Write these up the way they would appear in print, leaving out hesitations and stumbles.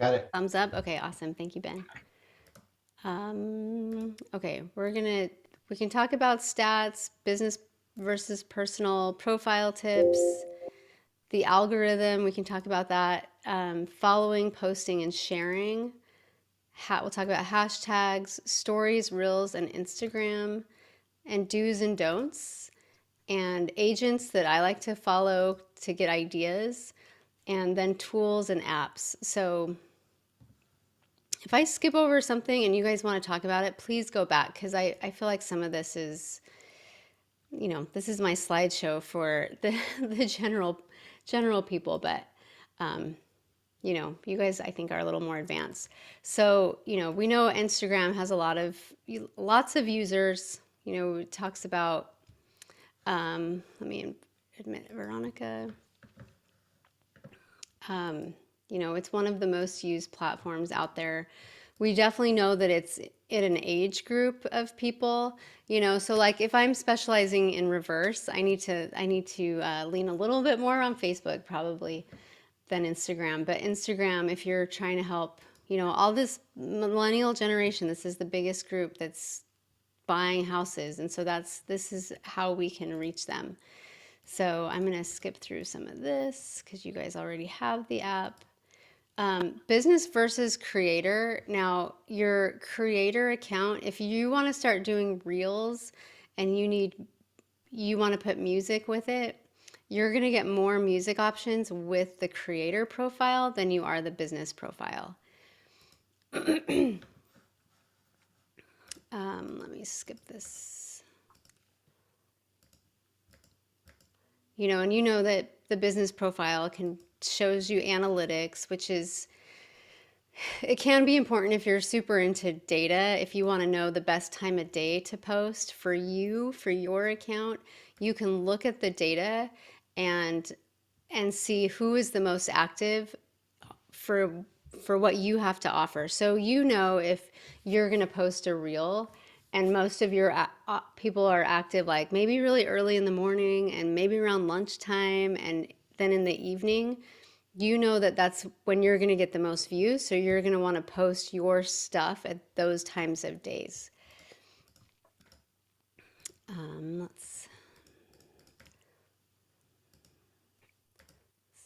Got it. Thumbs up. Okay, awesome. Thank you, Ben. Okay, we can talk about stats, business versus personal, profile tips, the algorithm. We can talk about that. Following, posting, and sharing. We'll talk about hashtags, stories, reels, and Instagram, and do's and don'ts, and agents that I like to follow to get ideas, and then tools and apps. So if I skip over something and you guys want to talk about it, please go back because I feel like some of this is, this is my slideshow for the general people, but you guys I think are a little more advanced. So, we know Instagram has lots of users. It talks about, let me admit, Veronica. It's one of the most used platforms out there. We definitely know that it's in an age group of people, so like if I'm specializing in reverse, I need to lean a little bit more on Facebook probably than Instagram. But Instagram, if you're trying to help, all this millennial generation, this is the biggest group that's buying houses. And so this is how we can reach them. So I'm going to skip through some of this because you guys already have the app. Business versus creator. Now, your creator account, if you want to start doing reels and you want to put music with it, you're going to get more music options with the creator profile than you are the business profile. Let me skip this. And that the business profile shows you analytics, which is, it can be important if you're super into data. If you want to know the best time of day to post for your account, you can look at the data and see who is the most active for what you have to offer. So if you're going to post a reel and most of your people are active like maybe really early in the morning and maybe around lunchtime and then in the evening, that's when you're going to get the most views. So you're going to want to post your stuff at those times of days.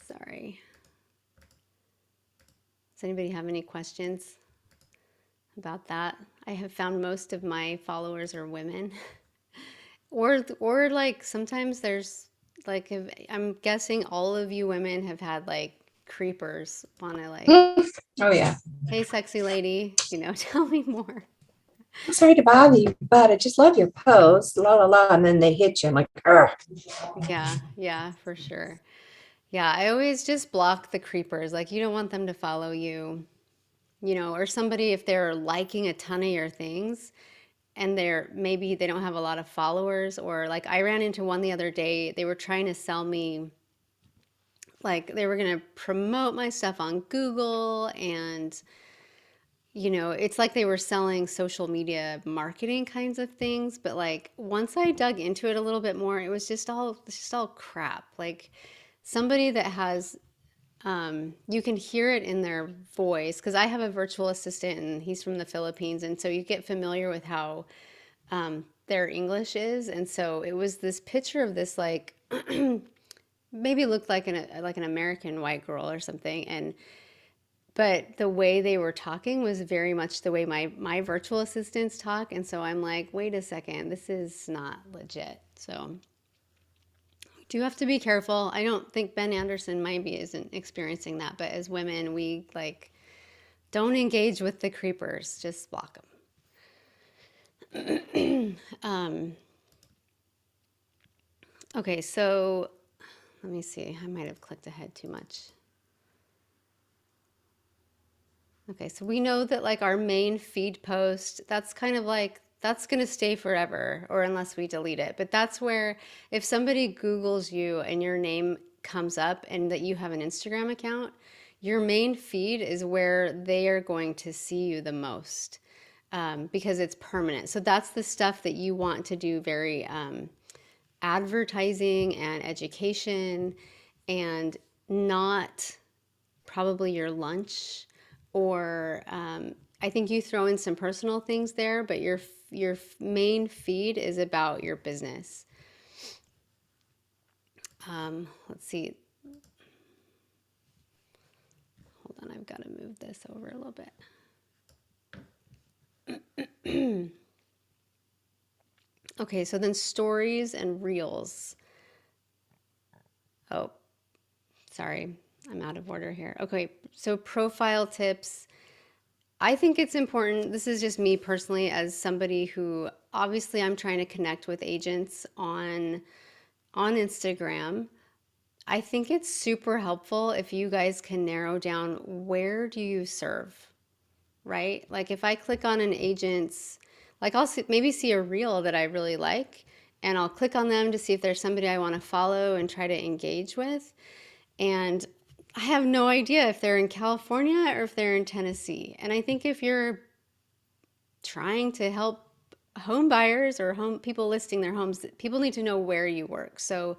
Sorry. Does anybody have any questions about that? I have found most of my followers are women. or like sometimes there's like, I'm guessing all of you women have had like creepers want to like, Oh yeah. hey, sexy lady, tell me more. I'm sorry to bother you, but I just love your post, la la la, and then they hit you. I'm like, ugh. Yeah, for sure. Yeah, I always just block the creepers. Like, you don't want them to follow you, or somebody, if they're liking a ton of your things and maybe they don't have a lot of followers, or like I ran into one the other day, they were trying to sell me, like they were going to promote my stuff on Google, and it's like they were selling social media marketing kinds of things, but like once I dug into it a little bit more, it was just all crap. Like somebody that has, you can hear it in their voice because I have a virtual assistant and he's from the Philippines, and so you get familiar with how their English is, and so it was this picture of this like maybe looked like an American white girl or something, but the way they were talking was very much the way my virtual assistants talk, and so I'm like, wait a second, this is not legit. So do have to be careful. I don't think Ben Anderson maybe isn't experiencing that, but as women, we like don't engage with the creepers, just block them. Okay, so let me see. I might have clicked ahead too much. Okay, so we know that like our main feed post, that's kind of like, that's going to stay forever, or unless we delete it. But that's where if somebody Googles you and your name comes up and that you have an Instagram account, your main feed is where they are going to see you the most, because it's permanent. So that's the stuff that you want to do very advertising and education, and not probably your lunch or I think you throw in some personal things there, but your main feed is about your business. Let's see. Hold on, I've got to move this over a little bit. Okay, so then stories and reels. Oh, sorry, I'm out of order here. Okay, so profile tips. I think it's important. This is just me personally, as somebody who obviously I'm trying to connect with agents on Instagram. I think it's super helpful if you guys can narrow down where do you serve, right? Like if I click on an agent's, like I'll maybe see a reel that I really like, and I'll click on them to see if there's somebody I want to follow and try to engage with. And I have no idea if they're in California or if they're in Tennessee. And I think if you're trying to help home buyers or home people listing their homes, people need to know where you work. So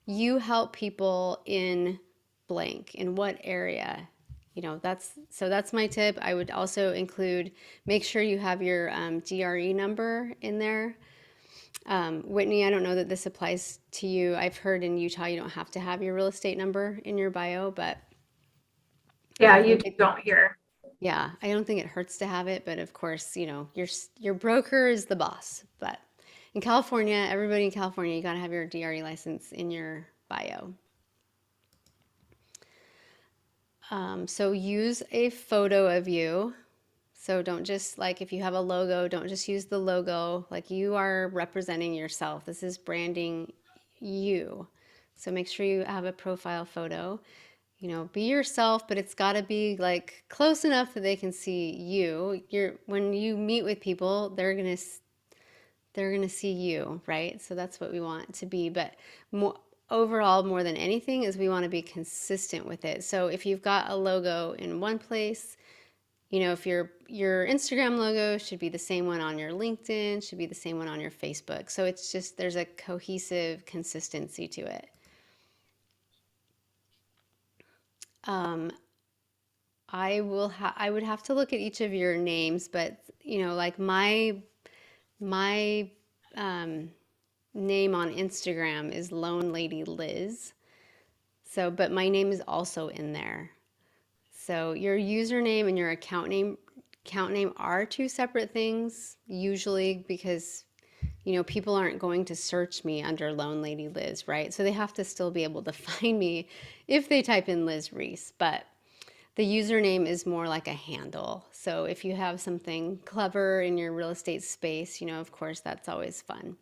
you help people in blank, in what area. That's my tip. I would also include, make sure you have your DRE number in there. Whitney, I don't know that this applies to you. I've heard in Utah you don't have to have your real estate number in your bio, but Yeah, I you think it, don't hear. yeah, I don't think it hurts to have it. But of course, your broker is the boss. But in California, everybody in California, you got to have your DRE license in your bio. So use a photo of you. So don't just like if you have a logo, don't just use the logo. Like you are representing yourself. This is branding you. So make sure you have a profile photo. Be yourself, but it's got to be like close enough that they can see you. When you meet with people, they're gonna see you, right? So that's what we want to be. But overall, more than anything, is we want to be consistent with it. So if you've got a logo in one place, if your Instagram logo should be the same one on your LinkedIn, should be the same one on your Facebook. So it's just there's a cohesive consistency to it. Um, I would have to look at each of your names, but like my name on Instagram is Lone Lady Liz. So, but my name is also in there. So your username and your account name are two separate things usually because people aren't going to search me under Lone Lady Liz, right? So they have to still be able to find me if they type in Liz Reese, but the username is more like a handle. So if you have something clever in your real estate space, of course, that's always fun.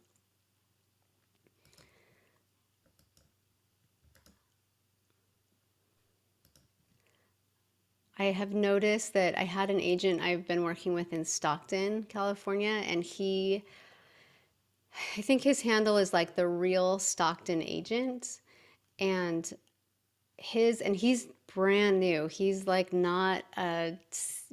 I have noticed that I had an agent I've been working with in Stockton, California, and I think his handle is like the real Stockton agent. And he's brand new. He's like not a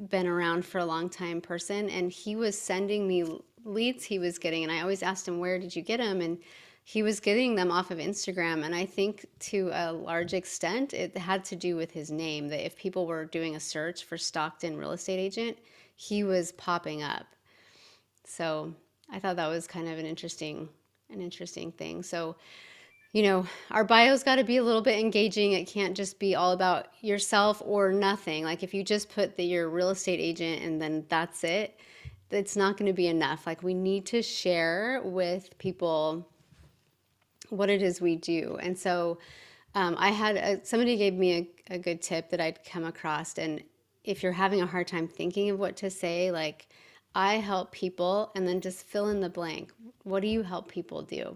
been around for a long time person. And he was sending me leads he was getting. And I always asked him, where did you get them? And he was getting them off of Instagram. And I think to a large extent, it had to do with his name, that if people were doing a search for Stockton real estate agent, he was popping up. So I thought that was kind of an interesting thing. So our bio's got to be a little bit engaging. It can't just be all about yourself or nothing. Like if you just put that you're a real estate agent and then that's it, it's not going to be enough. Like we need to share with people what it is we do. And so I had somebody gave me a good tip that I'd come across. And if you're having a hard time thinking of what to say, like I help people, and then just fill in the blank. What do you help people do?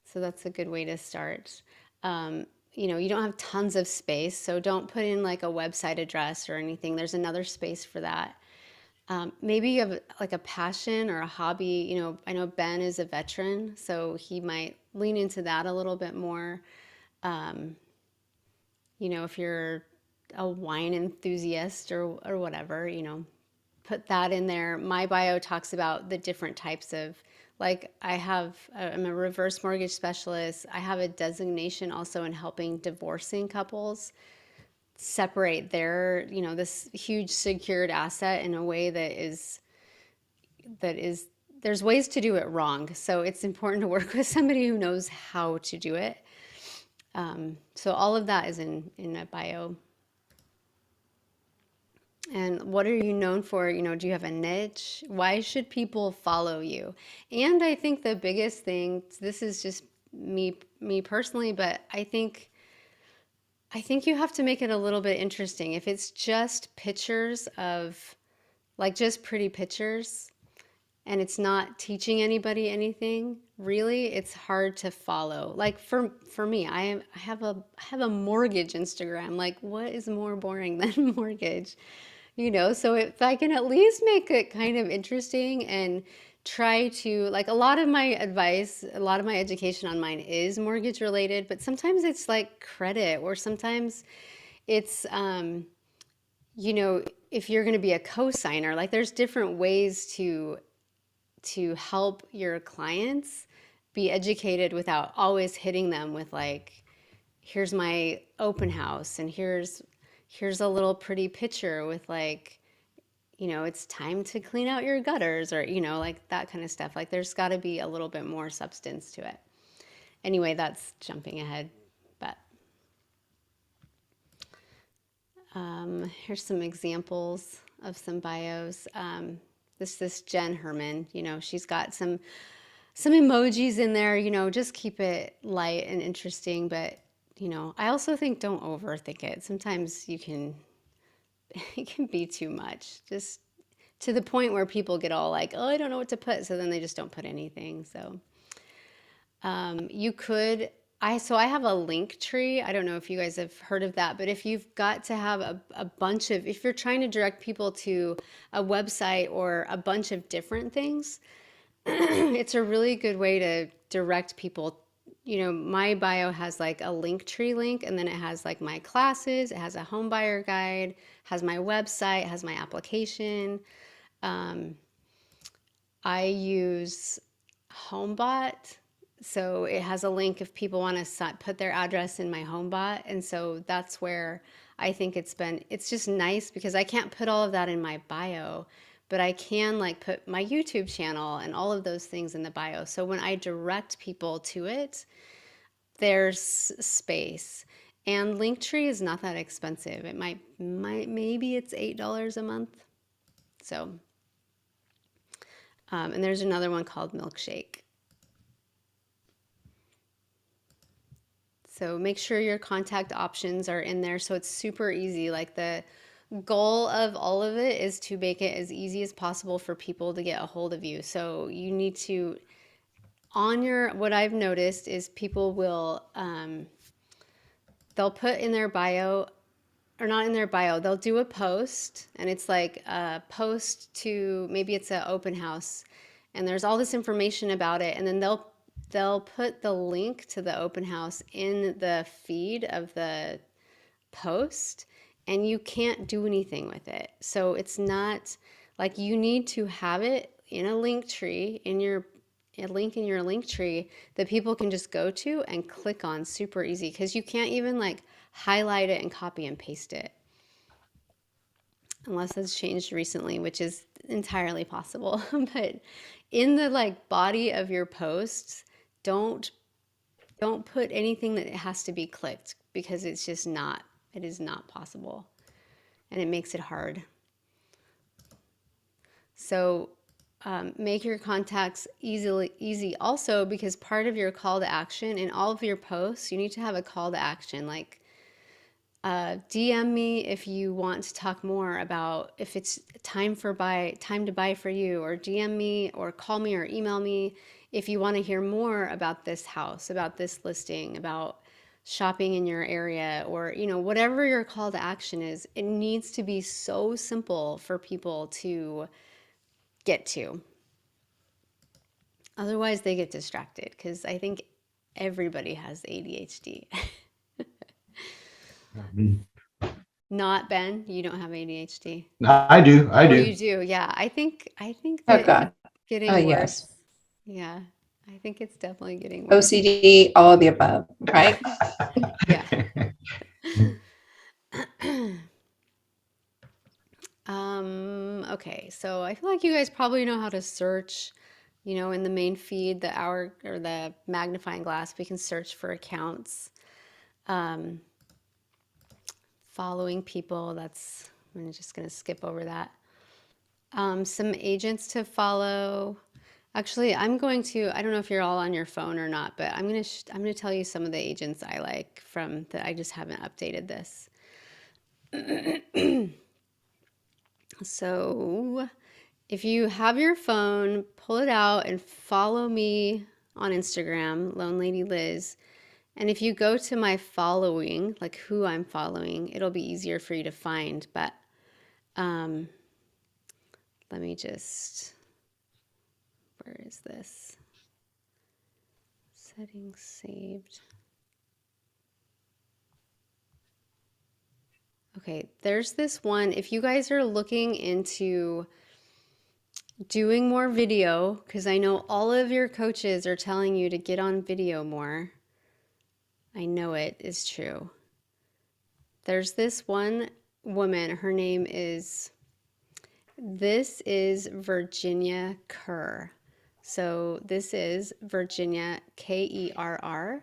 So that's a good way to start. You don't have tons of space, so don't put in like a website address or anything. There's another space for that. Maybe you have like a passion or a hobby. I know Ben is a veteran, so he might lean into that a little bit more. If you're a wine enthusiast or whatever, put that in there. My bio talks about the different types of, like I'm a reverse mortgage specialist. I have a designation also in helping divorcing couples. separate their, this huge secured asset in a way that is there's ways to do it wrong. So it's important to work with somebody who knows how to do it. So all of that is in a bio. And what are you known for? Do you have a niche? Why should people follow you? And I think the biggest thing, this is just me personally, but I think you have to make it a little bit interesting. If it's just pictures of, like, just pretty pictures, and it's not teaching anybody anything, really, it's hard to follow. Like for me, I have a mortgage Instagram. Like, what is more boring than mortgage? So if I can at least make it kind of interesting and try to, like, a lot of my advice, a lot of my education on mine is mortgage related, but sometimes it's like credit, or sometimes it's if you're going to be a co-signer, like, there's different ways to help your clients be educated without always hitting them with, like, here's my open house, and here's a little pretty picture with, like, it's time to clean out your gutters, or like that kind of stuff. Like, there's got to be a little bit more substance to it. Anyway, that's jumping ahead, but here's some examples of some bios. This Jen Herman, she's got some emojis in there. Just keep it light and interesting, but I also think don't overthink it. Sometimes it can be too much, just to the point where people get all like, oh, I don't know what to put, so then they just don't put anything. So you could, I have a link tree. I don't know if you guys have heard of that, but if you've got to have a bunch of, if you're trying to direct people to a website or a bunch of different things, it's a really good way to direct people. My bio has like a link tree link, and then it has like my classes, it has a home buyer guide, has my website, has my application. I use HomeBot, so it has a link if people want to put their address in my HomeBot, and so that's where I think it's just nice because I can't put all of that in my bio, but I can, like, put my YouTube channel and all of those things in the bio. So when I direct people to it, there's space. And Linktree is not that expensive. It maybe it's $8 a month. So, and there's another one called Milkshake. So make sure your contact options are in there so it's super easy. Like, the goal of all of it is to make it as easy as possible for people to get a hold of you. So you need to, what I've noticed is people will, they'll put in their bio, or not in their bio, they'll do a post, and it's like a post to, maybe it's an open house, and there's all this information about it, and then they'll put the link to the open house in the feed of the post, and you can't do anything with it. So it's not like, you need to have it in a link tree, a link in your link tree that people can just go to and click on super easy, because you can't even, like, highlight it and copy and paste it unless it's changed recently, which is entirely possible. But in the, like, body of your posts, don't put anything that it has to be clicked, because it is not possible, and it makes it hard. So make your contacts easy also, because part of your call to action in all of your posts, you need to have a call to action, like, DM me if you want to talk more about if it's time to buy for you, or DM me or call me or email me if you want to hear more about this house, about this listing, about shopping in your area, or whatever your call to action is. It needs to be so simple for people to get to. Otherwise they get distracted, because I think everybody has ADHD. Not Ben, you don't have ADHD. I do. I Oh, do. you do. Yeah. I think Oh, that it's God. Oh, getting yes. worse. Yeah. I think it's definitely getting worse. OCD, all of the above, right? Yeah. Okay, so I feel like you guys probably know how to search, in the main feed, the hour or the magnifying glass, we can search for accounts, um, following people. I'm just gonna skip over that. Some agents to follow. Actually, I don't know if you're all on your phone or not, but I'm gonna tell you some of the agents I like from that. I just haven't updated this. So if you have your phone, pull it out and follow me on Instagram, Lone Lady Liz. And if you go to my following, like who I'm following, it'll be easier for you to find. But um, let me just, where is this? Settings saved. Okay, there's this one. If you guys are looking into doing more video, because I know all of your coaches are telling you to get on video more. I know it is true. There's this one woman, this is Virginia Kerr. So this is Virginia Kerr.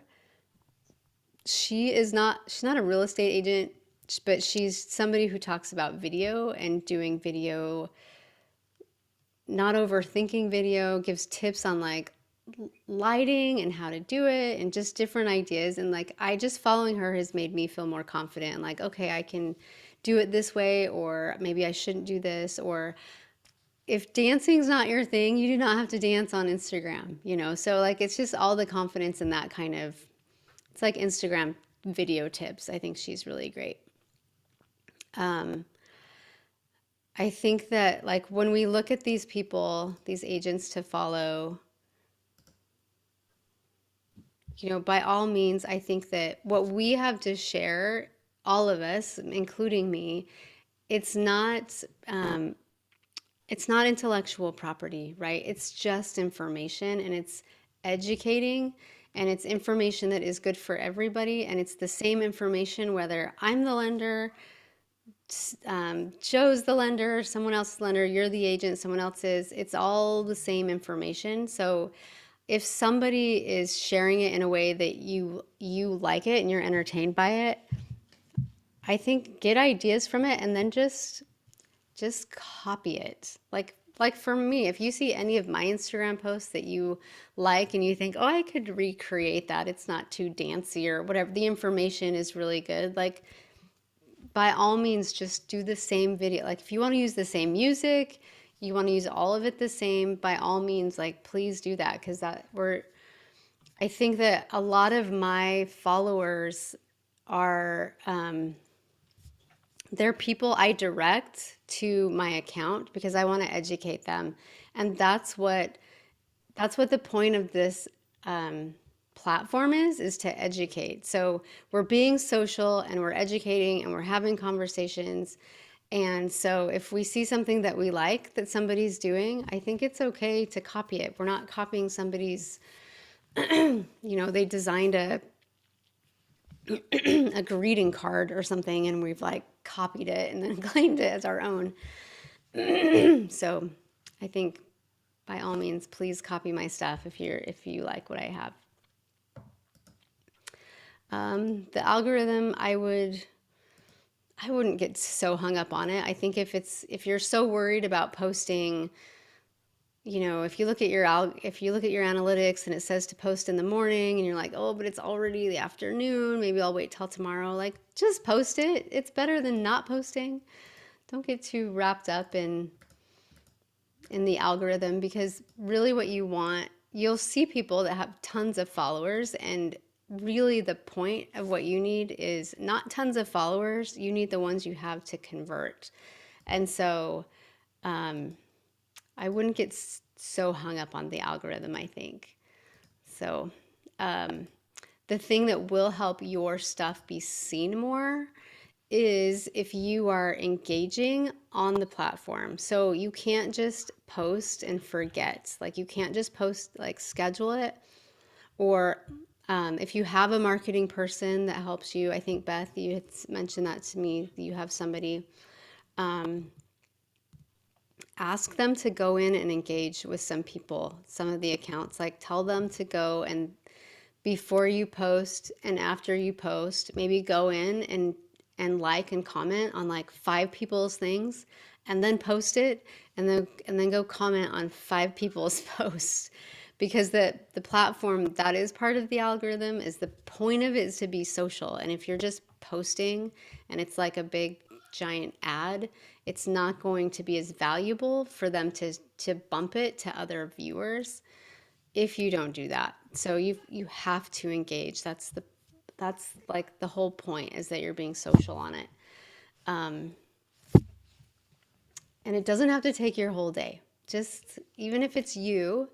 She's not a real estate agent, but she's somebody who talks about video and doing video, not overthinking video, gives tips on like lighting and how to do it and just different ideas. And like, I just following her has made me feel more confident and like, okay, I can do it this way, or maybe I shouldn't do this. Or if dancing's not your thing, you do not have to dance on Instagram. So like, it's just all the confidence in that kind of, it's like Instagram video tips. I think she's really great. Um, I think that like when we look at these people, these agents to follow, by all means, I think that what we have to share, all of us, including me, it's not um, it's not intellectual property, right? It's just information, and it's educating, and it's information that is good for everybody, and it's the same information whether I'm the lender, Joe's the lender, someone else's lender, you're the agent, someone else is. It's all the same information. So if somebody is sharing it in a way that you like it and you're entertained by it, I think get ideas from it and then just copy it. Like for me, if you see any of my Instagram posts that you like and you think, "Oh, I could recreate that. It's not too dancey or whatever. The information is really good." Like by all means just do the same video. Like if you want to use the same music, you want to use all of it the same, by all means, like please do that, because I think that a lot of my followers are they're people I direct to my account because I want to educate them. And that's what the point of this platform is to educate. So we're being social and we're educating and we're having conversations. And so if we see something that we like that somebody's doing, I think it's okay to copy it. We're not copying somebody's, they designed a greeting card or something and we've like copied it and then claimed it as our own. So I think by all means, please copy my stuff if you like what I have. The algorithm, I wouldn't get so hung up on it. I think if you're so worried about posting, if you look at your analytics and it says to post in the morning and you're like, "Oh, but it's already the afternoon, maybe I'll wait till tomorrow." Like just post it. It's better than not posting. Don't get too wrapped up in the algorithm, because really what you want, you'll see people that have tons of followers, and really the point of what you need is not tons of followers. You need the ones you have to convert. And so I wouldn't get so hung up on the algorithm, I think. So the thing that will help your stuff be seen more is if you are engaging on the platform. So you can't just post and forget. Like you can't just post, like schedule it. Or If you have a marketing person that helps you, I think Beth, you had mentioned that to me. You have somebody. Ask them to go in and engage with some people, some of the accounts. Like tell them to go and before you post and after you post, maybe go in and like and comment on like five people's things and then post it and then go comment on five people's posts because the platform that is part of the algorithm is the point of it is to be social. And if you're just posting and it's like a big giant ad, it's not going to be as valuable for them to bump it to other viewers if you don't do that. So you have to engage. That's like the whole point is that you're being social on it. And it doesn't have to take your whole day. Just even if it's you,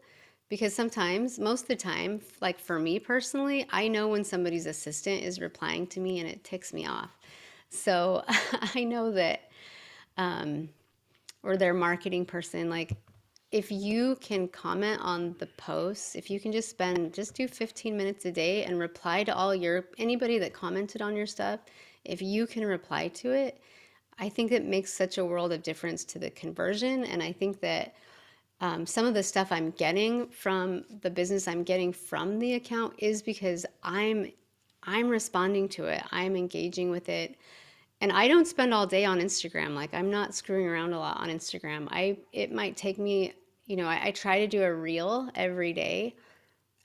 because sometimes, most of the time, like for me personally, I know when somebody's assistant is replying to me and it ticks me off. So I know that, or their marketing person, like if you can comment on the posts, if you can just do 15 minutes a day and reply to anybody that commented on your stuff, if you can reply to it, I think it makes such a world of difference to the conversion. And I think that some of the stuff I'm getting from the business I'm getting from the account is because I'm responding to it. I'm engaging with it. And I don't spend all day on Instagram. Like I'm not screwing around a lot on Instagram. It might take me, I try to do a reel every day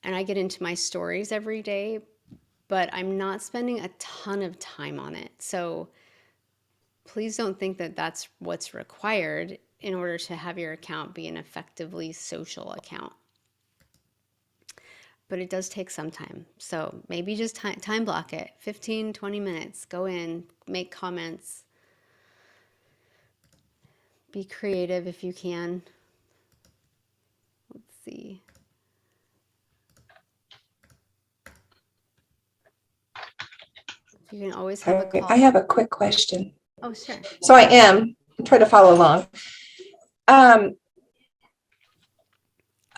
and I get into my stories every day, but I'm not spending a ton of time on it. So please don't think that that's what's required in order to have your account be an effectively social account. But it does take some time. So maybe just time block it 15, 20 minutes. Go in, make comments, be creative if you can. Let's see. You can always have a Okay, I call. have a quick question. Oh, sure. So I'm trying to follow along. Um,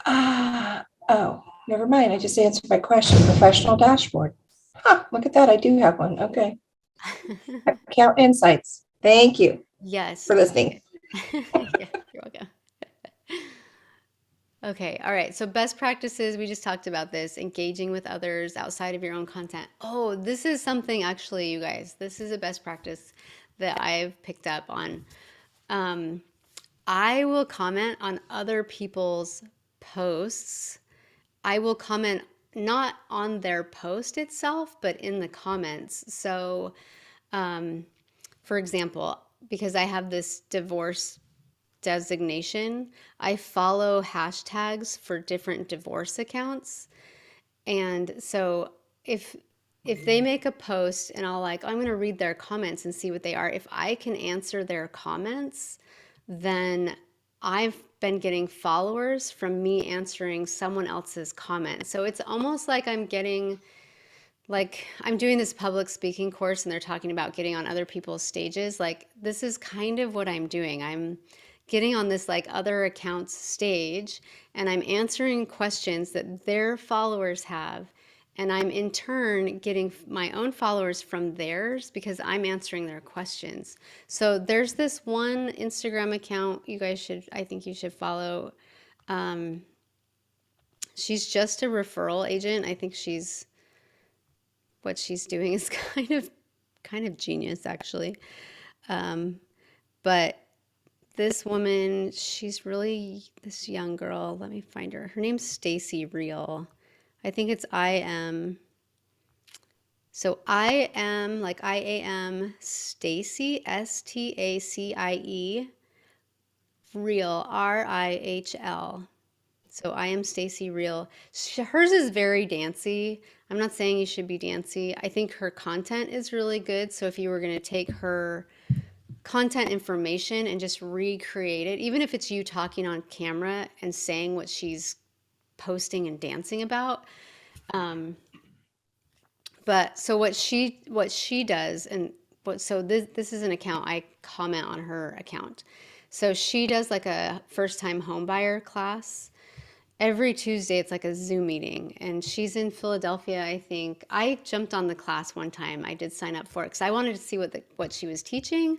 oh, never mind. I just answered my question. Professional dashboard. Huh, look at that. I do have one. Okay. Account insights. Thank you Yes. for Okay. listening. Yeah, you're welcome. Okay, all right. So best practices, we just talked about this, engaging with others outside of your own content. Oh, this is something actually, you guys, this is a best practice that I've picked up on. Um, I will comment on other people's posts. I will comment not on their post itself, but in the comments. So, for example, because I have this divorce designation, I follow hashtags for different divorce accounts. And so if they make a post and I'll like, I'm going to read their comments and see what they are. If I can answer their comments, then I've been getting followers from me answering someone else's comment. So it's almost like I'm doing this public speaking course and they're talking about getting on other people's stages. Like this is kind of what I'm doing. I'm getting on this like other accounts stage and I'm answering questions that their followers have. And I'm in turn getting my own followers from theirs because I'm answering their questions. So there's this one Instagram account you guys I think you should follow. She's just a referral agent. I think what she's doing is kind of genius actually. But this woman, she's really this young girl. Let me find her. Her name's Stacy Real. I think it's I am. So I am like IAM Stacy STACIE Real RIHL. So I am Stacy Real. Hers is very dancey. I'm not saying you should be dancey. I think her content is really good. So if you were going to take her content information and just recreate it, even if it's you talking on camera and saying what she's posting and dancing about. But so what she does so this is an account I comment on her account. So she does like a first time home buyer class Every Tuesday, it's like a Zoom meeting, and she's in Philadelphia, I think. I jumped on the class one time. I did sign up for it because I wanted to see what she was teaching,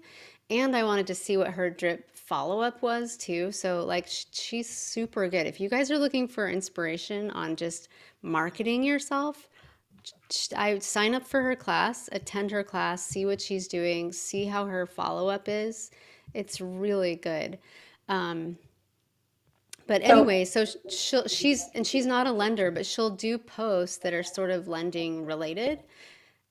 and I wanted to see what her drip follow up was too. So like she's super good. If you guys are looking for inspiration on just marketing yourself, I would sign up for her class, attend her class, see what she's doing, see how her follow up is. It's really good. Um, but So, anyway, so she's not a lender, but she'll do posts that are sort of lending related.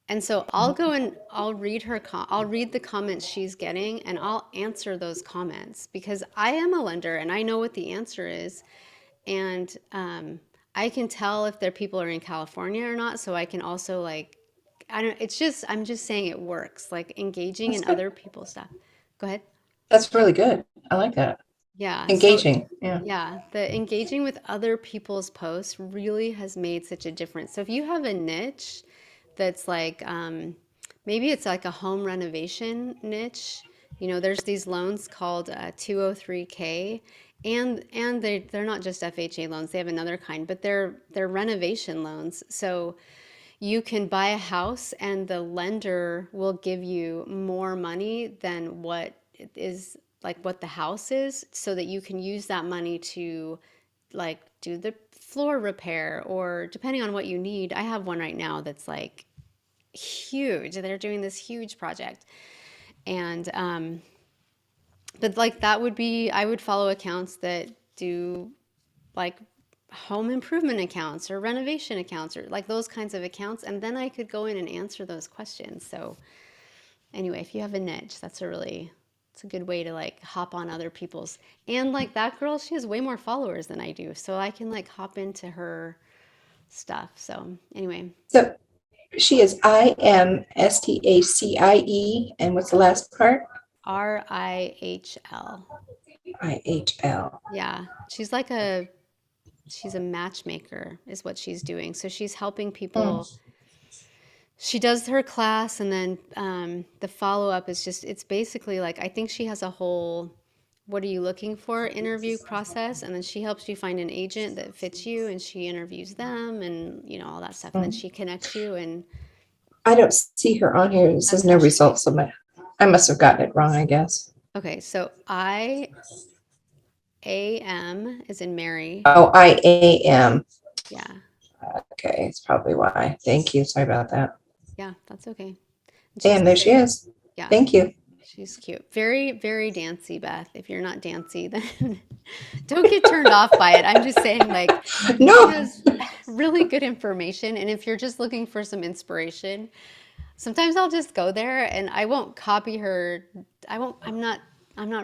And so I'll go and I'll read I'll read the comments she's getting and I'll answer those comments because I am a lender and I know what the answer is. And I can tell if their people are in California or not. So I can also like, I don't, it's just, I'm just saying it works, like engaging that's in good. other people's stuff. Go ahead. That's really good. I like that. Yeah. So Engaging. Yeah. yeah, the engaging with other people's posts really has made such a difference. So if you have a niche that's like, maybe it's like a home renovation niche, there's these loans called 203K, and they're not just FHA loans. They have another kind, but they're renovation loans. So you can buy a house and the lender will give you more money than what it is like what the house is so that you can use that money to like do the floor repair or depending on what you need. I have one right now that's like huge. They're doing this huge project. And but like that would be I would follow accounts that do like home improvement accounts or renovation accounts or like those kinds of accounts and then I could go in and answer those questions. So anyway, if you have a niche, it's a good way to like hop on other people's and like that girl, she has way more followers than I do. So I can like hop into her stuff. So anyway, So she is IMSTACIE. And what's the last part? RIHL. IHL. Yeah. She's a matchmaker is what she's doing. So she's helping Hmm. people. She does her class and then the follow up is just, it's basically like, I think she has a whole, what are you looking for interview process. And then she helps you find an agent that fits you and she interviews them and, all that stuff. And then Hmm. she connects you and I don't see her on here. It that's says how no she, results. So I must have gotten it wrong, I guess. okay. So IAM is in Mary. Oh, IAM. Yeah. Okay, it's probably why. Thank you. Sorry about that. Yeah. That's okay. And she's And there she great. is. Yeah. Thank you. She's cute. Very, very dancy, Beth. If you're not dancy, then don't get turned off by it. I'm just saying, like, she No. has really good information. And if you're just looking for some inspiration, sometimes I'll just go there and I won't copy her. I won't, I'm not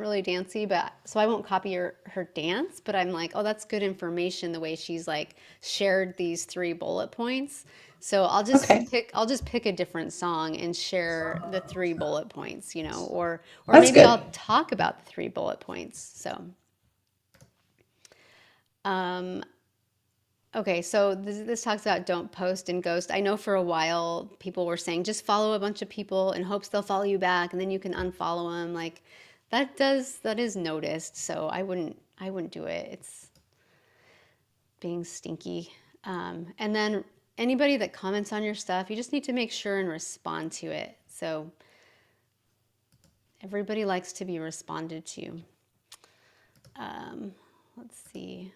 really dancy, but so I won't copy her dance, but I'm like, oh, that's good information the way she's like shared these three bullet points. So Okay, I'll just pick a different song and share the three bullet points, or that's maybe good. I'll talk about the three bullet points. So, um, okay, so this talks about don't post and ghost. I know for a while people were saying just follow a bunch of people in hopes they'll follow you back and then you can unfollow them. Like that is noticed, so I wouldn't do it. It's being stinky. And then anybody that comments on your stuff, you just need to make sure and respond to it. So everybody likes to be responded to. Um, let's see.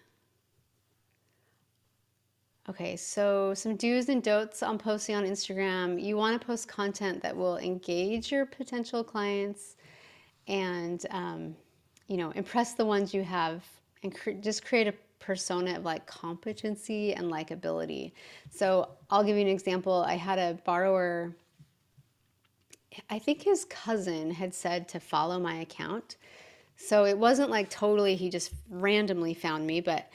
Okay, so some do's and don'ts on posting on Instagram. You want to post content that will engage your potential clients and, impress the ones you have and just create a persona of like competency and likability. So I'll give you an example. I had a borrower, I think his cousin had said to follow my account. So it wasn't like totally he just randomly found me, but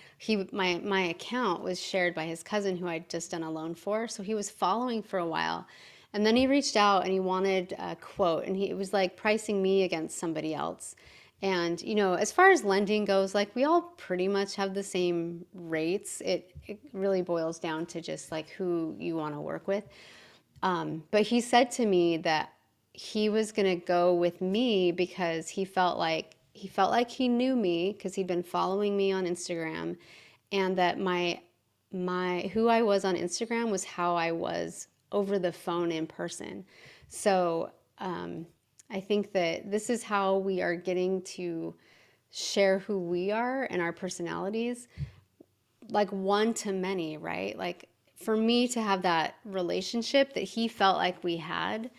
my account was shared by his cousin who I'd just done a loan for. So he was following for a while. And then he reached out and he wanted a quote and it was like pricing me against somebody else. And as far as lending goes, like we all pretty much have the same rates. It really boils down to just like who you want to work with. But he said to me that he was going to go with me because he felt like he knew me because he'd been following me on Instagram and that my who I was on Instagram was how I was over the phone in person. So I think that this is how we are getting to share who we are and our personalities, like one to many, right? Like for me to have that relationship that he felt like we had,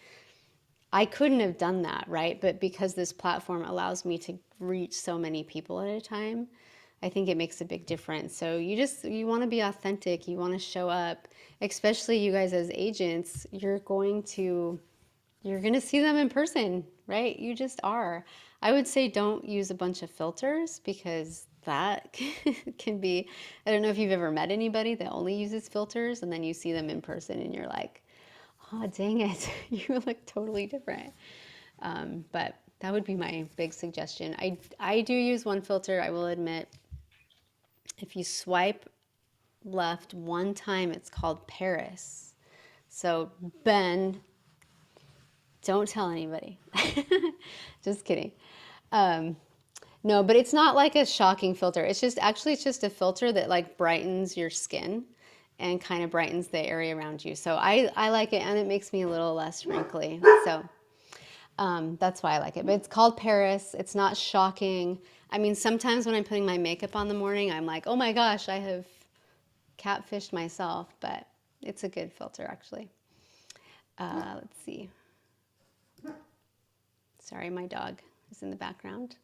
I couldn't have done that, right? But because this platform allows me to reach so many people at a time, I think it makes a big difference. So you want to be authentic, you want to show up, especially you guys as agents, you're going to see them in person, right? You just are. I would say don't use a bunch of filters because that can be, I don't know if you've ever met anybody that only uses filters and then you see them in person and you're like, oh, dang it, you look totally different. But that would be my big suggestion. I do use one filter, I will admit. If you swipe left one time, it's called Paris. So, Ben, don't tell anybody. Just kidding. Um, no, but it's not like a shocking filter. It's just a filter that like brightens your skin and kind of brightens the area around you. So I like it and it makes me a little less wrinkly. So that's why I like it. But it's called Paris. It's not shocking. I mean, sometimes when I'm putting my makeup on in the morning, I'm like, oh my gosh, I have catfished myself. But it's a good filter, actually. Let's see. Sorry, my dog is in the background.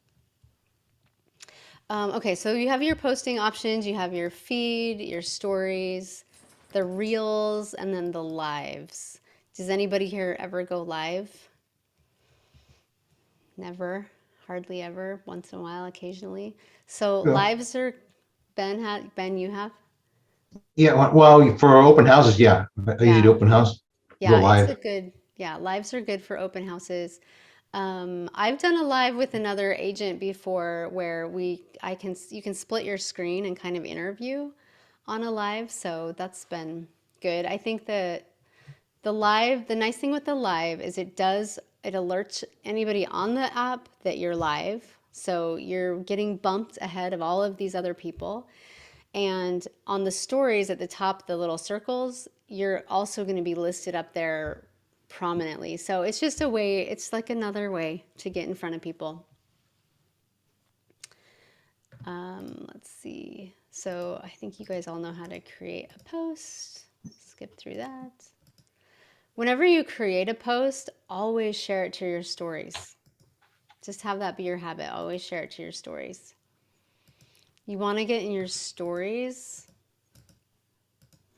Okay, so you have your posting options, you have your feed, your stories, the reels, and then the lives. Does anybody here ever go live? Never, hardly ever, once in a while, occasionally. So Yeah, lives are Ben, you have? yeah. Well, for open houses, yeah. I usually do Yeah. open house, go Yeah, it's a live. good, yeah, lives are good for open houses. I've done a live with another agent before where you can split your screen and kind of interview on a live, so that's been good. I think that the nice thing with the live is it alerts anybody on the app that you're live. So you're getting bumped ahead of all of these other people. And on the stories at the top, the little circles, you're also going to be listed up there prominently. So it's just a way, it's like another way to get in front of people. Let's see. So I think you guys all know how to create a post. Skip through that. Whenever you create a post, always share it to your stories. Just have that be your habit. Always share it to your stories. You want to get in your stories.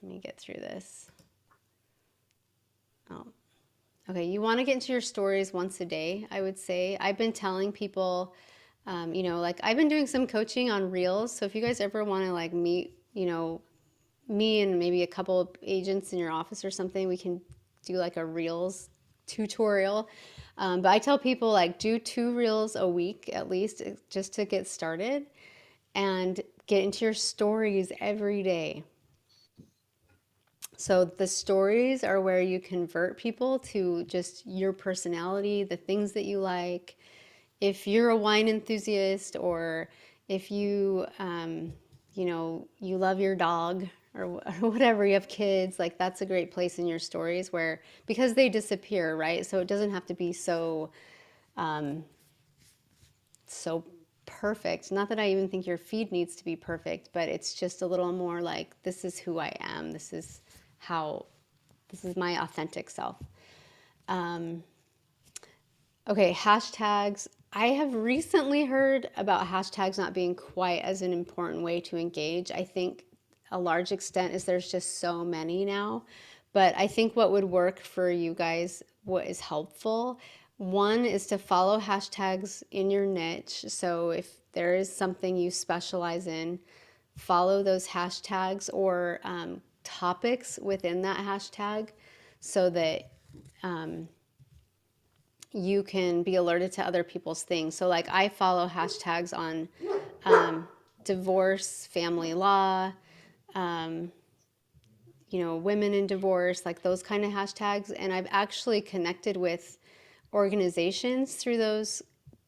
Let me get through this. Oh, okay. You want to get into your stories once a day, I would say. I've been telling people, like I've been doing some coaching on Reels. So if you guys ever want to like meet, me and maybe a couple of agents in your office or something, we can do like a Reels tutorial. But I tell people like do 2 Reels a week at least just to get started and get into your stories every day. So the stories are where you convert people to just your personality, the things that you like. If you're a wine enthusiast or if you love your dog or whatever, you have kids, like that's a great place in your stories where, because they disappear, right? So it doesn't have to be so perfect. Not that I even think your feed needs to be perfect, but it's just a little more like, this is who I am. How, this is my authentic self. Okay, hashtags. I have recently heard about hashtags not being quite as an important way to engage. I think a large extent is there's just so many now. But I think what would work for you guys, what is helpful, one is to follow hashtags in your niche. So if there is something you specialize in, follow those hashtags or topics within that hashtag so that you can be alerted to other people's things. So, like, I follow hashtags on divorce, family law, women in divorce, like those kind of hashtags. And I've actually connected with organizations through those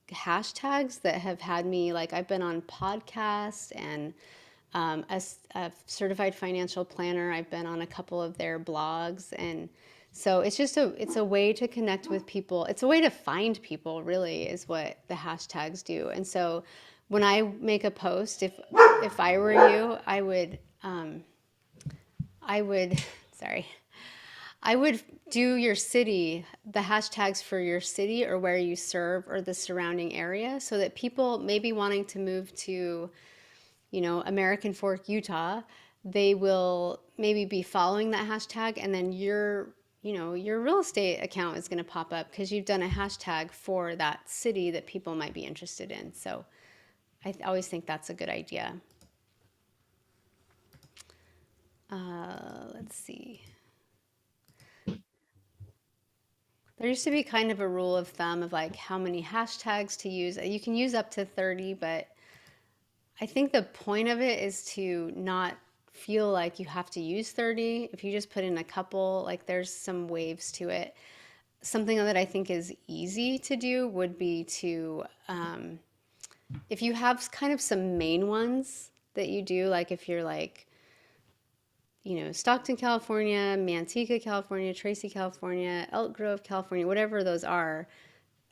hashtags that have had me, like, I've been on podcasts and a certified financial planner. I've been on a couple of their blogs, and so it's a way to connect with people. It's a way to find people, really, is what the hashtags do. And so when I make a post, if I were you, I would sorry. I would do your city, the hashtags for your city or where you serve or the surrounding area, so that people maybe wanting to move to, American Fork, Utah, they will maybe be following that hashtag, and then your real estate account is going to pop up because you've done a hashtag for that city that people might be interested in. So always think that's a good idea. Let's see. There used to be kind of a rule of thumb of like how many hashtags to use. You can use up to 30, but I think the point of it is to not feel like you have to use 30. If you just put in a couple, like there's some waves to it. Something that I think is easy to do would be to, if you have kind of some main ones that you do, like if you're like, Stockton, California, Manteca, California, Tracy, California, Elk Grove, California, whatever those are,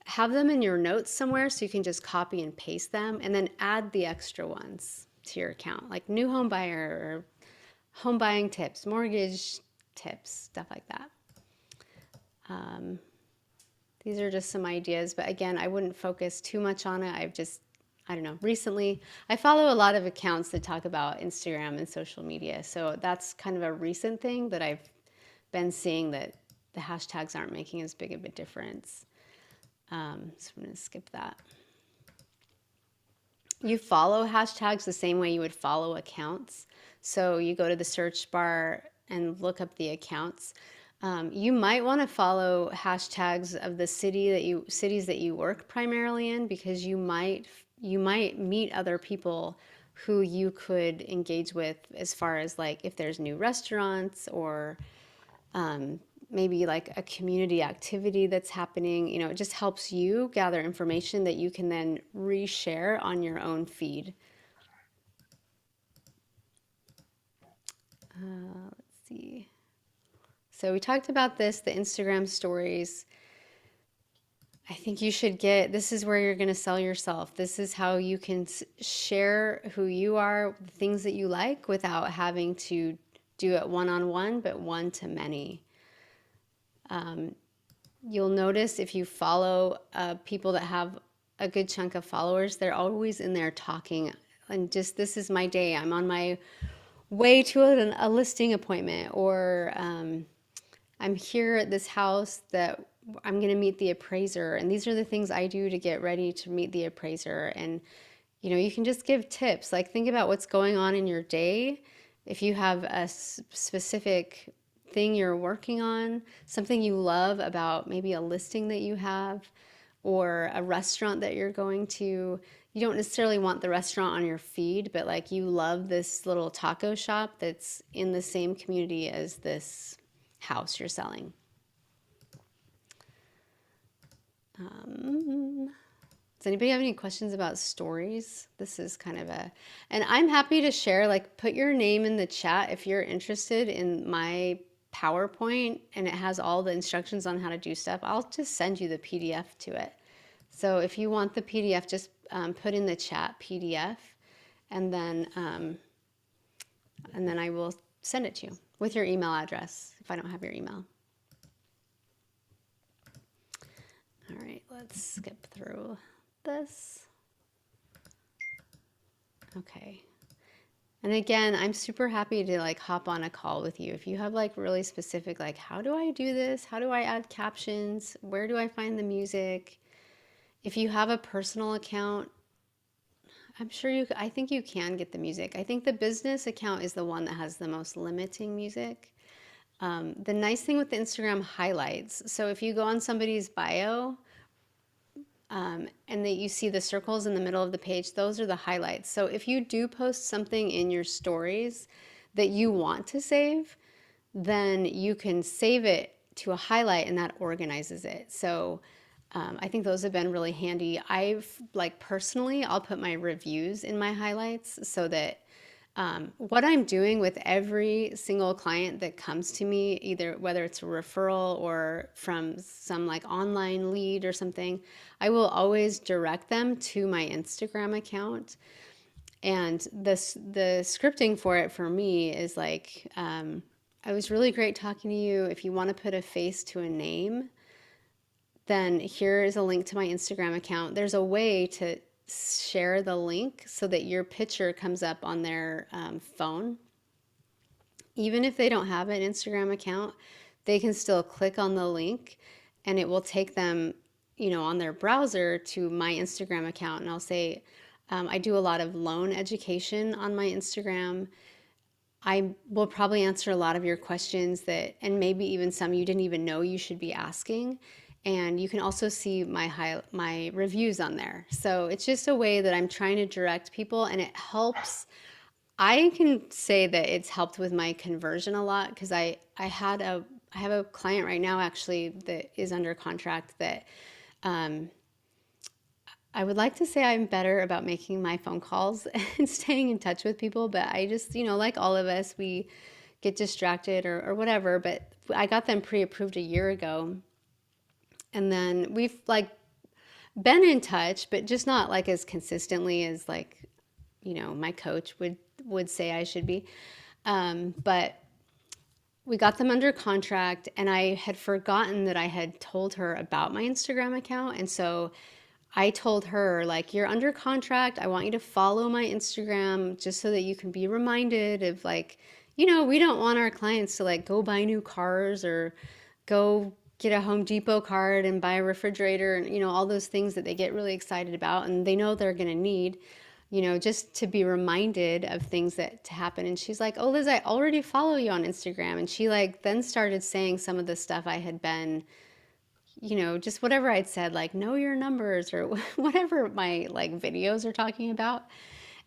have them in your notes somewhere so you can just copy and paste them, and then add the extra ones to your account, like new home buyer or home buying tips, mortgage tips, stuff like that. These are just some ideas, but again, I wouldn't focus too much on it. I don't know, recently, I follow a lot of accounts that talk about Instagram and social media. So that's kind of a recent thing that I've been seeing, that the hashtags aren't making as big of a difference. So I'm going to skip that. You follow hashtags the same way you would follow accounts. So you go to the search bar and look up the accounts. You might want to follow hashtags of the cities that you work primarily in, because you might meet other people who you could engage with, as far as like if there's new restaurants or maybe like a community activity that's happening. It just helps you gather information that you can then reshare on your own feed. Let's see. So we talked about this, the Instagram stories. I think you should this is where you're going to sell yourself. This is how you can share who you are, the things that you like, without having to do it one-on-one, but one-to-many. You'll notice if you follow people that have a good chunk of followers, they're always in there talking, and just, this is my day, I'm on my way to a listing appointment, or I'm here at this house that I'm going to meet the appraiser, and these are the things I do to get ready to meet the appraiser. And you can just give tips, like think about what's going on in your day. If you have a specific thing you're working on, something you love about maybe a listing that you have, or a restaurant that you're going to, you don't necessarily want the restaurant on your feed, but like you love this little taco shop that's in the same community as this house you're selling. Does anybody have any questions about stories? This is kind of and I'm happy to share, like put your name in the chat if you're interested in my PowerPoint and it has all the instructions on how to do stuff. I'll just send you the PDF to it. So if you want the PDF, just put in the chat PDF, and then I will send it to you with your email address if I don't have your email. All right, let's skip through this. Okay. And again, I'm super happy to like hop on a call with you. If you have like really specific, like, how do I do this? How do I add captions? Where do I find the music? If you have a personal account, I think you can get the music. I think the business account is the one that has the most limiting music. The nice thing with the Instagram highlights, so if you go on somebody's bio and that you see the circles in the middle of the page, those are the highlights. So if you do post something in your stories that you want to save, then you can save it to a highlight and that organizes it. So I think those have been really handy. Personally, I'll put my reviews in my highlights so that What I'm doing with every single client that comes to me, either whether it's a referral or from some like online lead or something, I will always direct them to my Instagram account. And the scripting for it for me is like, I was really great talking to you. If you want to put a face to a name, then here is a link to my Instagram account. There's a way to share the link so that your picture comes up on their phone. Even if they don't have an Instagram account, they can still click on the link and it will take them, on their browser to my Instagram account. And I'll say, I do a lot of loan education on my Instagram. I will probably answer a lot of your questions and maybe even some you didn't even know you should be asking. And you can also see my reviews on there. So it's just a way that I'm trying to direct people, and it helps. I can say that it's helped with my conversion a lot because I have a client right now actually that is under contract that I would like to say I'm better about making my phone calls and staying in touch with people, but I just, like all of us, we get distracted or whatever. But I got them pre-approved a year ago. And then we've like been in touch, but just not like as consistently as like, my coach would say I should be. But we got them under contract, and I had forgotten that I had told her about my Instagram account. And so I told her, like, you're under contract. I want you to follow my Instagram just so that you can be reminded of, like, we don't want our clients to, like, go buy new cars or go get a Home Depot card and buy a refrigerator and, all those things that they get really excited about and they know they're going to need, just to be reminded of things that to happen. And she's like, oh, Liz, I already follow you on Instagram. And she, like, then started saying some of the stuff I had been, just whatever I'd said, like, know your numbers or whatever my like videos are talking about.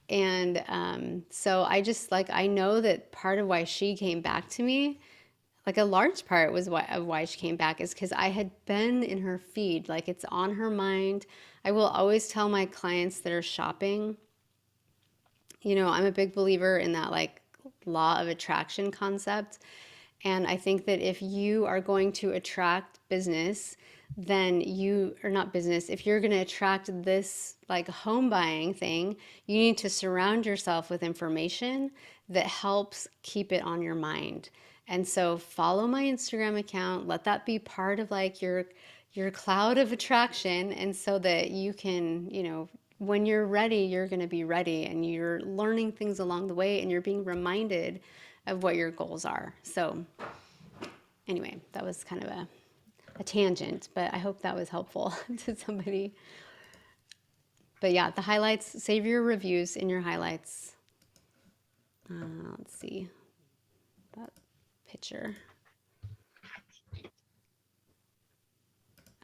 And so I just like, I know that part of why she came back to me, like a large part was why she came back is because I had been in her feed, like it's on her mind. I will always tell my clients that are shopping, I'm a big believer in that like law of attraction concept. And I think that if you are going to attract business, then or not business, if you're going to attract this like home buying thing, you need to surround yourself with information that helps keep it on your mind. And so follow my Instagram account, let that be part of like your cloud of attraction. And so that you can, when you're ready, you're going to be ready and you're learning things along the way and you're being reminded of what your goals are. So anyway, that was kind of a tangent, but I hope that was helpful to somebody. But yeah, the highlights, save your reviews in your highlights. Let's see that picture.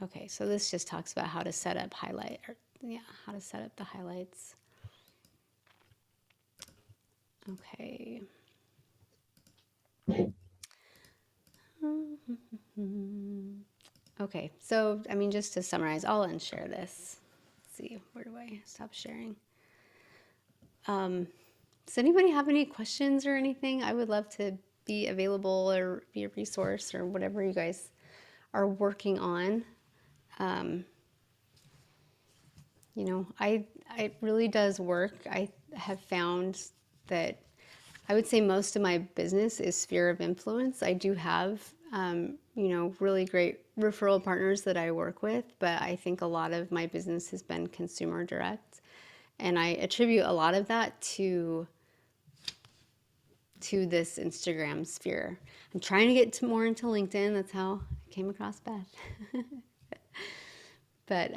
Okay, so this just talks about how to set up how to set up the highlights. Okay. Okay, so I mean, just to summarize, I'll unshare this. Let's see, where do I stop sharing? Does anybody have any questions or anything? I would love to be available or be a resource or whatever you guys are working on. It really does work. I have found that I would say most of my business is sphere of influence. I do have, really great referral partners that I work with, but I think a lot of my business has been consumer direct. And I attribute a lot of that to this Instagram sphere. I'm trying to get more into LinkedIn. That's how I came across Beth. But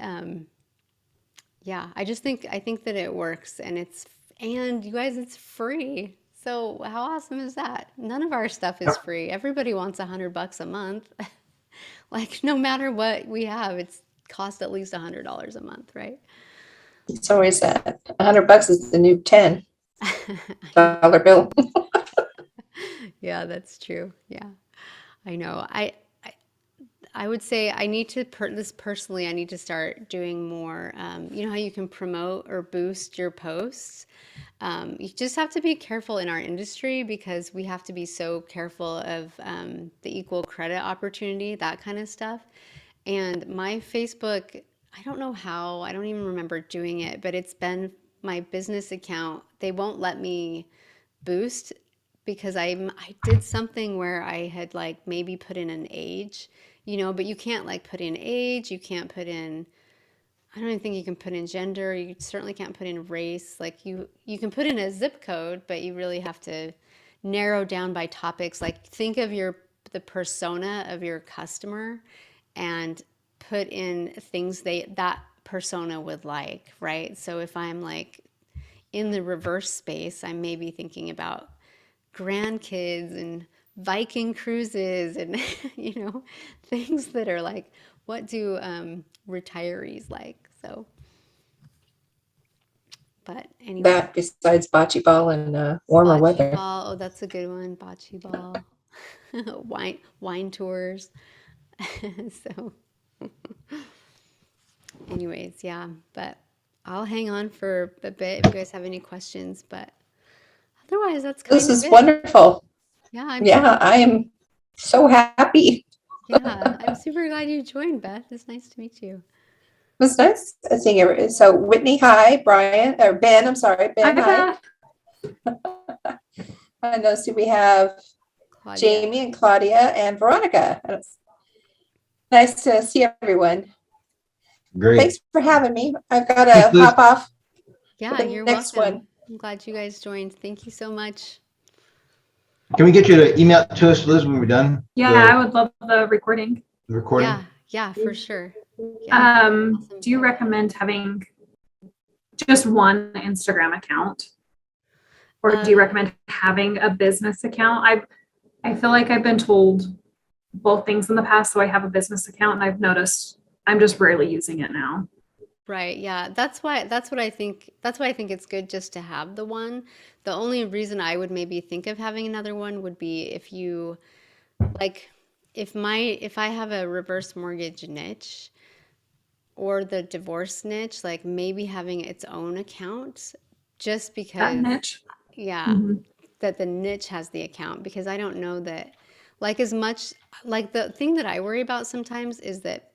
yeah, I think that it works, and you guys, it's free. So how awesome is that? None of our stuff is free. Everybody wants $100 a month. Like no matter what we have, it's cost at least $100 a month, right? It's always that $100 is the new $10 bill. Yeah, that's true. Yeah, I know. I would say I need to, personally, I need to start doing more, you know how you can promote or boost your posts? You just have to be careful in our industry because we have to be so careful of the equal credit opportunity, that kind of stuff. And my Facebook, I don't know how, I don't even remember doing it, but it's been my business account. They won't let me boost because I did something where I had like maybe put in an age, but you can't like put in age, you can't put in, I don't even think you can put in gender. You certainly can't put in race. Like you can put in a zip code, but you really have to narrow down by topics. Like think of the persona of your customer and put in things that persona would like, right? So if I'm like in the reverse space, I'm maybe thinking about grandkids and Viking cruises and things that are like, what do retirees like? So, but anyway, That besides bocce ball and warmer bocce weather. ball. Oh, that's a good one. Bocce ball, wine tours. So, anyways, yeah. But I'll hang on for a bit if you guys have any questions. But otherwise, that's This kind of is it. wonderful. Yeah, Yeah, I am so happy. I'm super glad you joined, Beth. It's nice to meet you. It was nice seeing everyone. So Whitney, hi, Brian, or Ben, I'm sorry, Hi, Ben, hi. Beth. I know, so we have Claudia. Jamie and Claudia and Veronica. It's nice to see everyone. Great. Thanks for having me. I've got Thanks, to Liz. hop off Yeah, for the you're next welcome. one. I'm glad you guys joined. Thank you so much. Can we get you to email it to us, Liz, when we're done? Yeah, The I would love the recording. recording? Yeah, for sure. Yeah. Awesome. Do you recommend having just one Instagram account? Or do you recommend having a business account? I feel like I've been told both things in the past, so I have a business account and I've noticed I'm just rarely using it now. Right. Yeah. That's why I think it's good just to have the one. The only reason I would maybe think of having another one would be if you like if I have a reverse mortgage niche or the divorce niche, like maybe having its own account just That because niche. yeah, Mhm. that the niche has the account because I don't know that like as much like the thing that I worry about sometimes is that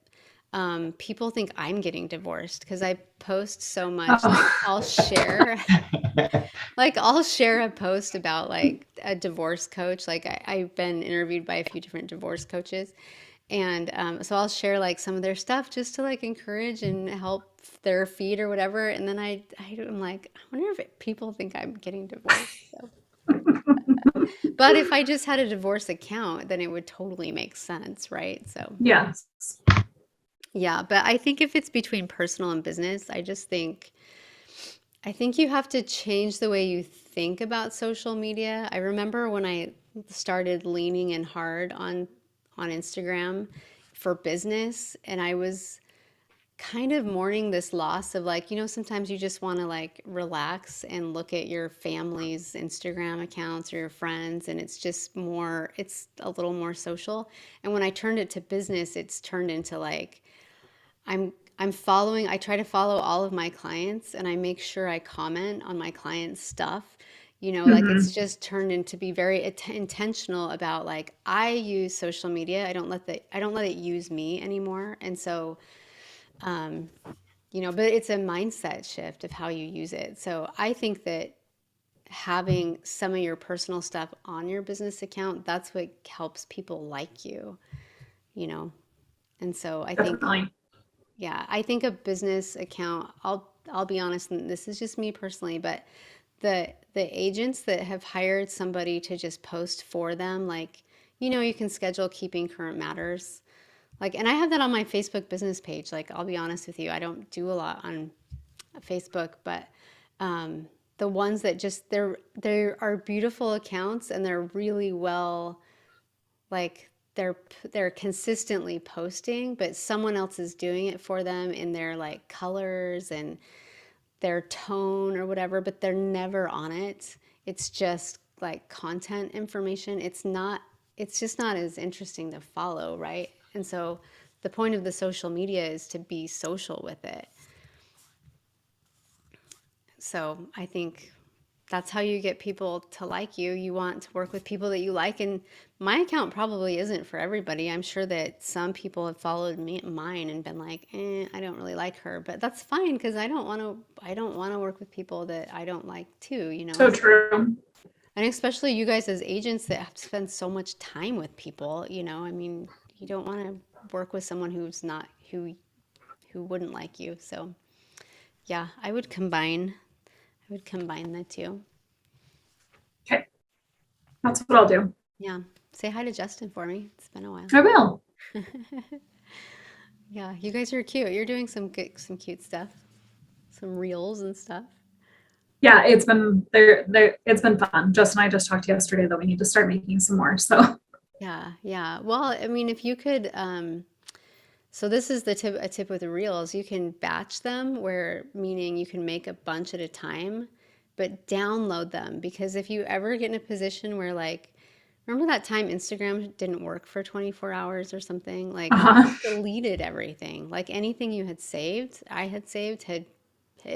people think I'm getting divorced because I post so much. Like Oh, I'll share a post about like a divorce coach. Like I've been interviewed by a few different divorce coaches, and so I'll share like some of their stuff just to like encourage and help their feed or whatever. And then I'm like, I wonder if people think I'm getting divorced. So. But if I just had a divorce account, then it would totally make sense, right? So. yes. Yeah, but I think if it's between personal and business, I think you have to change the way you think about social media. I remember when I started leaning in hard on Instagram for business, and I was kind of mourning this loss of like, sometimes you just want to like relax and look at your family's Instagram accounts or your friends, and it's a little more social. And when I turned it to business, it's turned into like I try to follow all of my clients and I make sure I comment on my clients' stuff. Like Mhm. it's just turned into be very intentional about like I use social media. I don't let it use me anymore. And so, but it's a mindset shift of how you use it. So I think that having some of your personal stuff on your business account, that's what helps people like you know. And so I think Definitely. yeah, I think a business account, I'll be honest, and this is just me personally, but the agents that have hired somebody to just post for them, like, you can schedule keeping current matters. Like, and I have that on my Facebook business page. Like, I'll be honest with you, I don't do a lot on Facebook, but the ones that just they are beautiful accounts and they're really well like they're consistently posting, but someone else is doing it for them in their like colors and their tone or whatever, but they're never on it. It's just like content information. It's just not as interesting to follow, right? And so the point of the social media is to be social with it. So I think that's how you get people to like you. You want to work with people that you like. And my account probably isn't for everybody. I'm sure that some people have followed mine and been like, I don't really like her, but that's fine because I don't want to work with people that I don't like too, you know? So true. And especially you guys as agents that have to spend so much time with people, you know, I mean, you don't want to work with someone who wouldn't like you. So yeah, I would combine the two. Okay. That's what I'll do. Yeah. Say hi to Justin for me. It's been a while. I will. Yeah, you guys are cute. You're doing some cute stuff. Some reels and stuff. Yeah, it's been it's been fun. Justin and I just talked yesterday that we need to start making some more. So Yeah, yeah. Well, I mean, if you could, so this is a tip with the reels. You can batch them meaning you can make a bunch at a time, but download them because if you ever get in a position where like, remember that time Instagram didn't work for 24 hours or something? Like uh-huh. deleted everything. Like anything you had saved, I had saved, it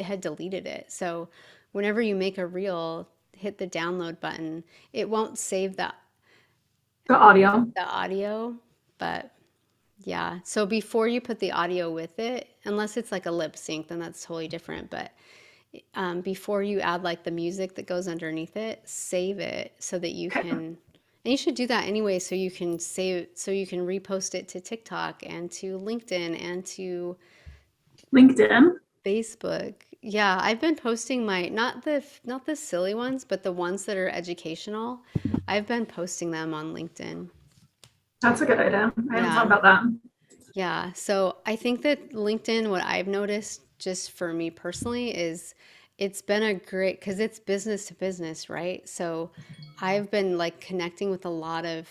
had deleted it. So whenever you make a reel, hit the download button. It won't save The audio. the audio, but yeah. So before you put the audio with it, unless it's like a lip sync, then that's totally different. But before you add like the music that goes underneath it, save it so that you can, and you should do that anyway, so you can save, so you can repost it to TikTok and to LinkedIn and to LinkedIn. Facebook. Yeah, I've been posting not the silly ones, but the ones that are educational. I've been posting them on LinkedIn. That's a good idea. I hadn't Yeah. thought about that. Yeah, so I think that LinkedIn, what I've noticed just for me personally is it's been a great, because it's business to business, right? So I've been like connecting with a lot of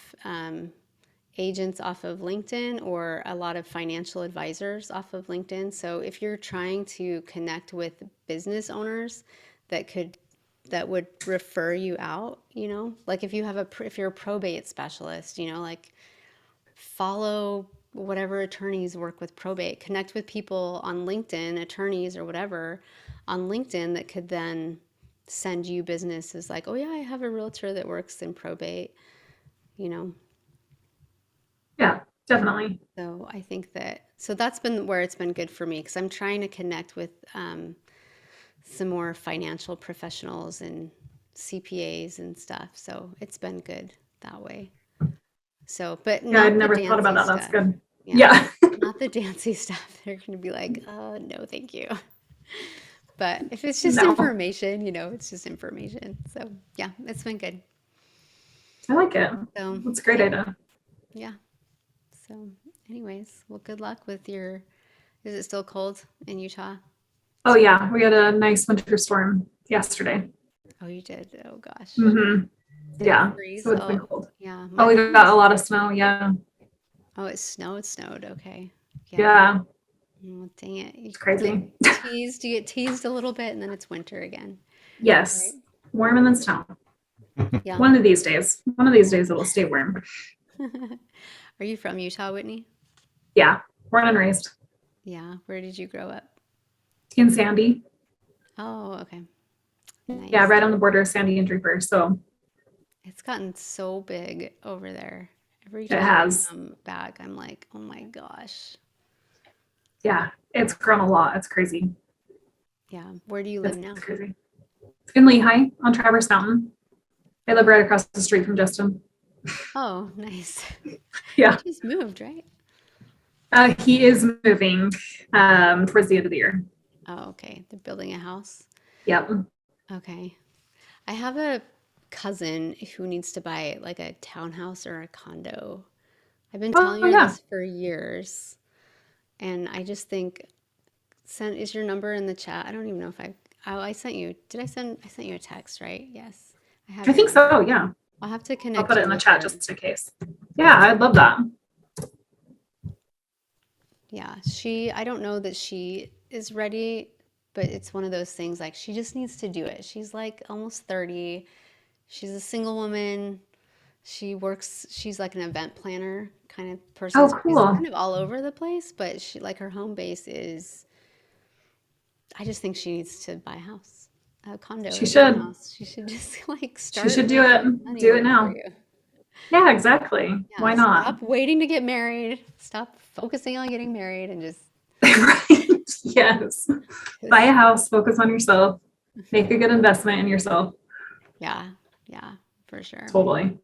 agents off of LinkedIn or a lot of financial advisors off of LinkedIn. So if you're trying to connect with business owners that would refer you out, you know, like if you're a probate specialist, you know, like follow whatever attorneys work with probate, connect with people on LinkedIn, attorneys or whatever on LinkedIn that could then send you businesses like, oh yeah, I have a realtor that works in probate, you know. Yeah, definitely. So I think so that's been where it's been good for me because I'm trying to connect with some more financial professionals and CPAs and stuff. So it's been good that way. So, but Yeah, not I'd the never thought about that. dancy That's stuff. good. Yeah, Yeah. not the dancy stuff. They're going to be like, no, thank you. But if it's just No. information, you know, it's just information. So yeah, it's been good. I like it. So That's a great idea. yeah. So anyways, well, good luck with is it still cold in Utah? Oh yeah, we had a nice winter storm yesterday. Oh, you did? Oh gosh. Mm-hmm. Did it Yeah. freeze? So it's been cold. Yeah. Oh, we got a lot of snow. Yeah. Oh, it snowed. Okay. Yeah. Oh, dang it. It's crazy. You get teased a little bit and then it's winter again. Yes. Right. Warm and then snow. Yeah. One of these days it will stay warm. Are you from Utah, Whitney? Yeah. Born and raised Yeah. Where did you grow up? in Sandy. Oh, okay. Nice. Yeah, right on the border of Sandy and Draper. So It's gotten so big over there. Every it time I has. come back, I'm like, oh my gosh. Yeah, it's grown a lot. It's crazy. Yeah. Where do you live now? It's crazy. In Lehigh on Traverse Mountain. I live right across the street from Justin. Oh, nice. Yeah. You just moved, right? He is moving towards the end of the year. Oh, okay. They're building a house. Yep. Okay. I have a cousin who needs to buy like a townhouse or a condo. I've been telling her yeah. this for years, and I just think, is your number in the chat? I don't even know if I sent you. I sent you a text, right? Yes. I think so. Yeah. I'll have to I'll connect put it you in the with chat her. just in case. Yeah, I'd love that. Yeah, I don't know that she is ready, but it's one of those things like she just needs to do it. She's like almost 30. She's a single woman. She's like an event planner kind of person. Oh, So she's cool. kind of all over the place, but her home base is, I just think she needs to buy a house. a condo. She or should. townhouse. She should just like She start should do it. money Do it for now. you. Yeah, exactly. Yeah, Why not? Stop waiting to get married. Stop focusing on getting married and just Right. Yes. Buy a house, focus on yourself, make a good investment in yourself. yeah, yeah, for sure. Totally.